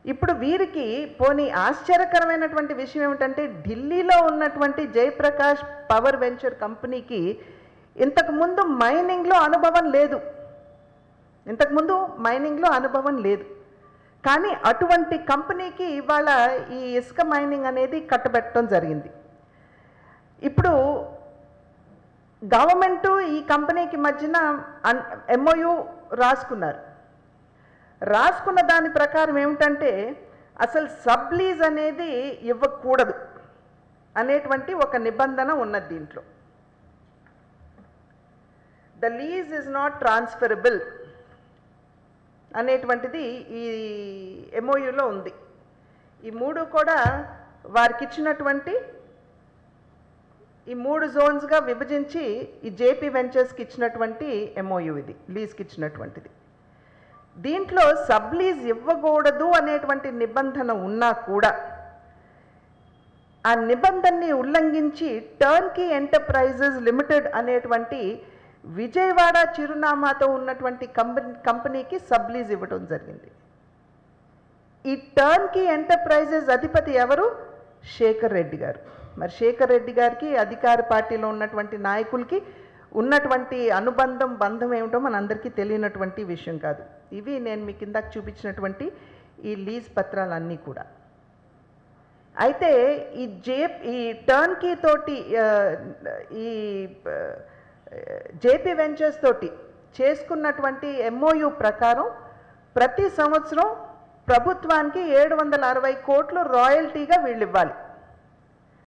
ఇప్పుడు వీరికి పోనీ ఆశ్చర్యకరమైనటువంటి విషయం ఏమిటంటే ఢిల్లీలో ఉన్నటువంటి జయప్రకాష్ పవర్ వెంచర్ కంపెనీకి ఇంతకుముందు మైనింగ్లో అనుభవం లేదు. కానీ అటువంటి కంపెనీకి ఇవాళ ఈ ఇసుక మైనింగ్ అనేది కట్టబెట్టడం జరిగింది. ఇప్పుడు గవర్నమెంటు ఈ కంపెనీకి మధ్యన MOU రాసుకున్న దాని ప్రకారం ఏమిటంటే అసలు సబ్లీజ్ అనేది ఇవ్వకూడదు అనేటువంటి ఒక నిబంధన ఉన్నది దీంట్లో. The lease is not transferable అనేటువంటిది ఈ MOUలో ఉంది. ఈ మూడు కూడా వారికి ఇచ్చినటువంటి ఈ 3 జోన్స్గా విభజించి ఈ JP వెంచర్స్కి ఇచ్చినటువంటి MOU ఇది, లీజ్కి ఇచ్చినటువంటిది. దీంట్లో సబ్లీజ్ ఇవ్వకూడదు అనేటువంటి నిబంధన ఉన్నా కూడా ఆ నిబంధనని ఉల్లంఘించి టర్న్కీ ఎంటర్ప్రైజెస్ లిమిటెడ్ అనేటువంటి విజయవాడ చిరునామాతో ఉన్నటువంటి కంపెనీకి సబ్లీజ్ ఇవ్వడం జరిగింది. ఈ టర్న్కీ ఎంటర్ప్రైజెస్ అధిపతి ఎవరు? శేఖర్ రెడ్డి గారు. మరి శేఖర్ రెడ్డి గారికి అధికార పార్టీలో ఉన్నటువంటి నాయకులకి ఉన్నటువంటి బంధం ఏమిటో మనందరికీ తెలియనటువంటి విషయం కాదు. ఇవి నేను మీకు ఇందాక చూపించినటువంటి ఈ లీజ్ పత్రాలన్నీ కూడా. అయితే ఈ టర్న్కీ తోటి ఈ JP వెంచర్స్ తోటి చేసుకున్నటువంటి MOU ప్రకారం ప్రతి సంవత్సరం ప్రభుత్వానికి 760 కోట్లు రాయల్టీగా వీళ్ళు ఇవ్వాలి.